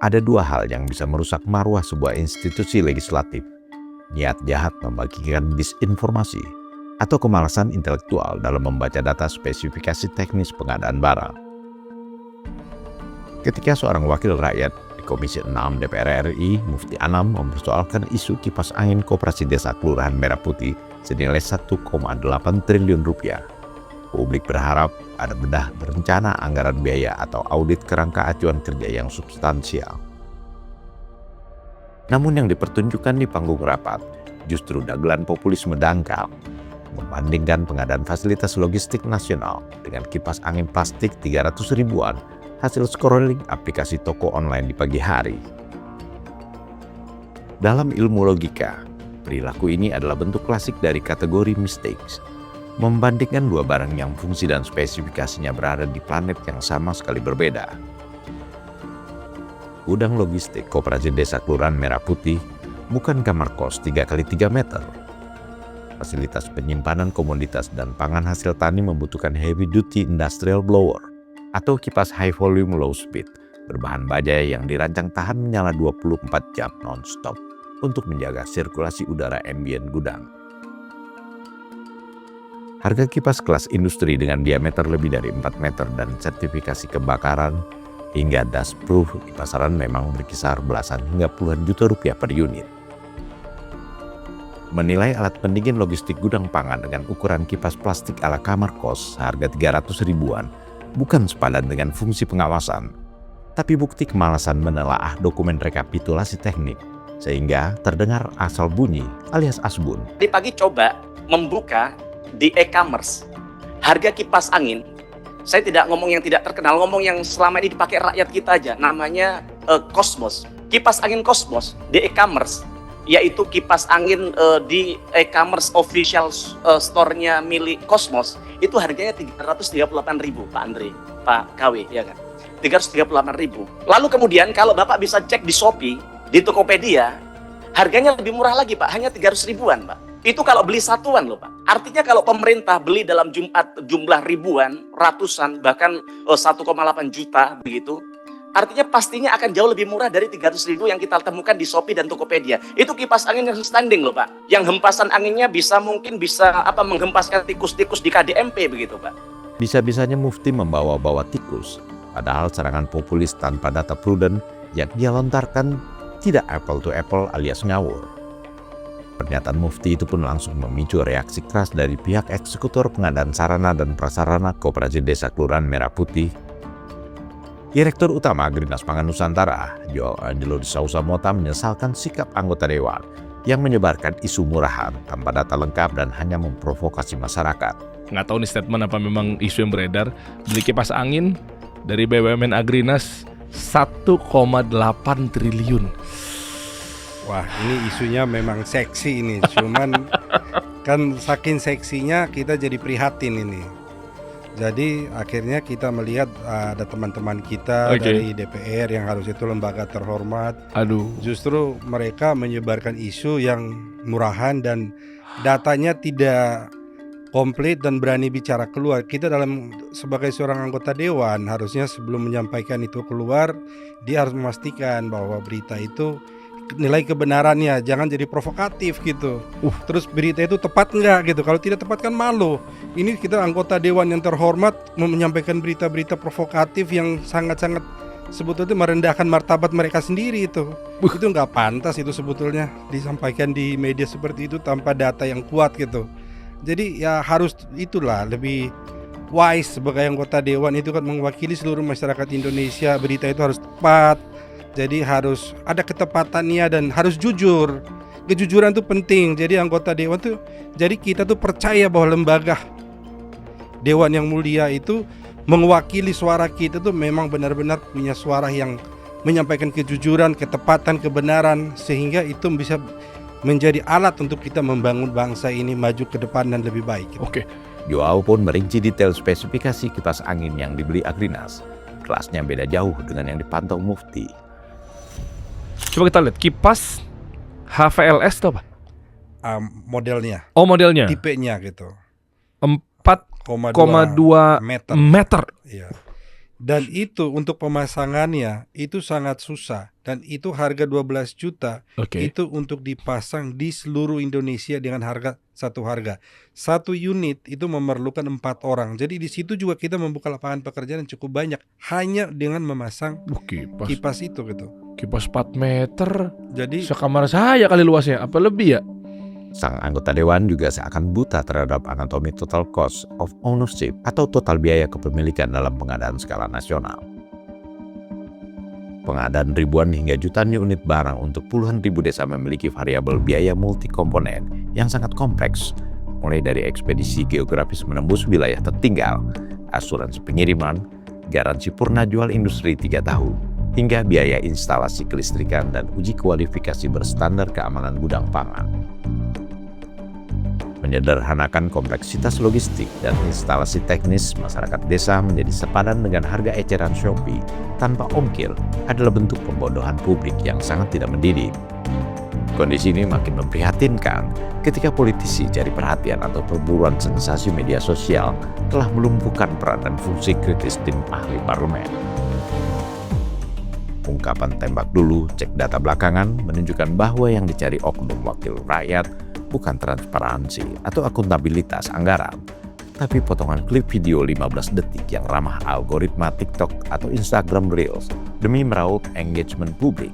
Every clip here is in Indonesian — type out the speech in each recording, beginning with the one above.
Ada dua hal yang bisa merusak marwah sebuah institusi legislatif. Niat jahat membagikan disinformasi atau kemalasan intelektual dalam membaca data spesifikasi teknis pengadaan barang. Ketika seorang wakil rakyat di Komisi 6 DPR RI, Mufti Anam, mempersoalkan isu kipas angin Koperasi Desa Kelurahan Merah Putih senilai 1,8 triliun rupiah, publik berharap ada bedah berencana anggaran biaya atau audit kerangka acuan kerja yang substansial. Namun yang dipertunjukkan di panggung rapat justru dagelan populisme dangkal, membandingkan pengadaan fasilitas logistik nasional dengan kipas angin plastik 300 ribuan hasil scrolling aplikasi toko online di pagi hari. Dalam ilmu logika, perilaku ini adalah bentuk klasik dari kategori mistakes, membandingkan dua barang yang fungsi dan spesifikasinya berada di planet yang sama sekali berbeda. Gudang logistik Koperasi Desa Kelurahan Merah Putih bukan kamar kos 3x3 meter. Fasilitas penyimpanan komoditas dan pangan hasil tani membutuhkan heavy duty industrial blower atau kipas high volume low speed berbahan baja yang dirancang tahan menyala 24 jam non-stop untuk menjaga sirkulasi udara ambien gudang. Harga kipas kelas industri dengan diameter lebih dari 4 meter dan sertifikasi kebakaran hingga dust proof di pasaran memang berkisar belasan hingga puluhan juta rupiah per unit. Menilai alat pendingin logistik gudang pangan dengan ukuran kipas plastik ala kamar kos harga 300 ribuan bukan sepadan dengan fungsi pengawasan, tapi bukti kemalasan menelaah dokumen rekapitulasi teknik sehingga terdengar asal bunyi alias asbun. Tadi pagi coba membuka di e-commerce harga kipas angin. Saya tidak ngomong yang tidak terkenal, ngomong yang selama ini dipakai rakyat kita aja. Namanya Cosmos. Kipas angin Cosmos di e-commerce, yaitu kipas angin di e-commerce official store-nya milik Cosmos, itu harganya 338.000, Pak Andre, Pak KW, ya kan? 338.000. Lalu kemudian kalau Bapak bisa cek di Shopee, di Tokopedia, harganya lebih murah lagi, Pak, hanya 300 ribuan, Pak. Itu kalau beli satuan loh, Pak. Artinya kalau pemerintah beli dalam jumlah ribuan, ratusan, bahkan 1,8 juta begitu, artinya pastinya akan jauh lebih murah dari 300 ribu yang kita temukan di Shopee dan Tokopedia. Itu kipas angin yang standing loh, Pak. Yang hempasan anginnya mungkin bisa menghempaskan tikus-tikus di KDMP begitu, Pak. Bisa-bisanya Mufti membawa-bawa tikus, padahal serangan populis tanpa data prudent yang dia lontarkan tidak apple to apple alias ngawur. Pernyataan Mufti itu pun langsung memicu reaksi keras dari pihak eksekutor pengadaan sarana dan prasarana Koperasi Desa Kelurahan Merah Putih. Direktur Utama Agrinas Pangan Nusantara, Joao Angelo de Sousa Mota, menyesalkan sikap anggota dewan yang menyebarkan isu murahan tanpa data lengkap dan hanya memprovokasi masyarakat. Nggak tahu nih statement apa memang isu yang beredar. Beli kipas angin dari BUMN Agrinas 1,8 triliun. Wah, ini isunya memang seksi ini. Cuman kan saking seksinya kita jadi prihatin ini. Jadi akhirnya kita melihat ada teman-teman kita dari DPR yang harus itu lembaga terhormat. Justru mereka menyebarkan isu yang murahan dan datanya tidak komplit dan berani bicara keluar. Kita sebagai seorang anggota dewan harusnya sebelum menyampaikan itu keluar, dia harus memastikan bahwa berita itu nilai kebenarannya, jangan jadi provokatif gitu. Terus berita itu tepat nggak gitu? Kalau tidak tepat kan malu. Ini kita anggota dewan yang terhormat menyampaikan berita-berita provokatif yang sangat-sangat sebetulnya merendahkan martabat mereka sendiri itu. Itu nggak pantas itu sebetulnya disampaikan di media seperti itu tanpa data yang kuat gitu. Jadi ya harus itulah lebih wise sebagai anggota dewan itu kan mewakili seluruh masyarakat Indonesia. Berita itu harus tepat. Jadi harus ada ketepatannya dan harus jujur. Kejujuran itu penting. Jadi anggota dewan tuh, jadi kita tuh percaya bahwa lembaga dewan yang mulia itu mewakili suara kita tuh memang benar-benar punya suara yang menyampaikan kejujuran, ketepatan, kebenaran, sehingga itu bisa menjadi alat untuk kita membangun bangsa ini maju ke depan dan lebih baik. Joao pun merinci detail spesifikasi kipas angin yang dibeli Agrinas. Kelasnya beda jauh dengan yang dipantau Mufti. Coba kita lihat kipas HVLS itu apa? Modelnya. Oh, modelnya. Tipenya gitu. 4,2 meter. Iya. Dan itu untuk pemasangannya itu sangat susah. Dan itu harga 12 juta Oke. itu untuk dipasang di seluruh Indonesia dengan harga satu harga. Satu unit itu memerlukan 4 orang. Jadi di situ juga kita membuka lapangan pekerjaan yang cukup banyak hanya dengan memasang Kipas kipas itu gitu. kipas 4 meter. Jadi Sekamar saya kali luasnya. Apa lebih ya? Sang anggota dewan juga seakan buta terhadap anatomi total cost of ownership atau total biaya kepemilikan dalam pengadaan skala nasional. Pengadaan ribuan hingga jutaan unit barang untuk puluhan ribu desa memiliki variabel biaya multi komponen yang sangat kompleks, mulai dari ekspedisi geografis menembus wilayah tertinggal, asuransi pengiriman, garansi purna jual industri 3 tahun, hingga biaya instalasi kelistrikan dan uji kualifikasi berstandar keamanan gudang pangan. Menyederhanakan kompleksitas logistik dan instalasi teknis masyarakat desa menjadi sepadan dengan harga eceran Shopee tanpa ongkir adalah bentuk pembodohan publik yang sangat tidak mendidik. Kondisi ini makin memprihatinkan ketika politisi cari perhatian atau perburuan sensasi media sosial telah melumpuhkan peran dan fungsi kritis tim ahli parlemen. Ungkapan tembak dulu, cek data belakangan menunjukkan bahwa yang dicari oknum wakil rakyat bukan transparansi atau akuntabilitas anggaran, tapi potongan klip video 15 detik yang ramah algoritma TikTok atau Instagram Reels demi meraup engagement publik.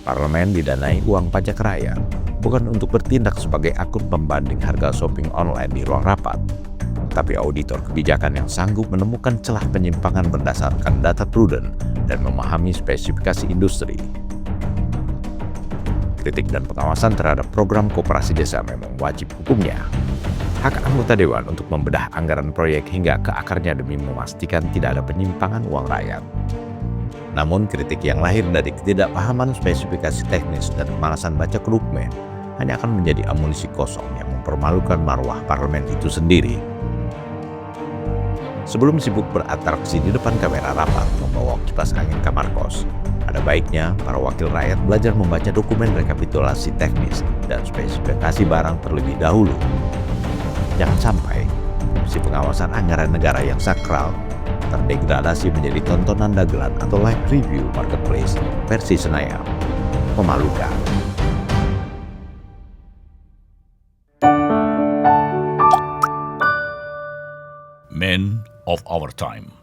Parlemen didanai uang pajak rakyat, bukan untuk bertindak sebagai akun pembanding harga shopping online di ruang rapat, tapi auditor kebijakan yang sanggup menemukan celah penyimpangan berdasarkan data prudent dan memahami spesifikasi industri. Kritik dan pengawasan terhadap program koperasi desa memang wajib hukumnya. Hak anggota dewan untuk membedah anggaran proyek hingga ke akarnya demi memastikan tidak ada penyimpangan uang rakyat. Namun kritik yang lahir dari ketidakpahaman spesifikasi teknis dan kemalasan baca dokumen hanya akan menjadi amunisi kosong yang mempermalukan marwah parlemen itu sendiri. Sebelum sibuk beratraksi di depan kamera rapat membawa kipas angin kamar kos, ada baiknya para wakil rakyat belajar membaca dokumen rekapitulasi teknis dan spesifikasi barang terlebih dahulu. Jangan sampai fungsi pengawasan anggaran negara yang sakral terdegradasi menjadi tontonan dagelan atau live review marketplace versi Senayan. Memalukan. Men of our time.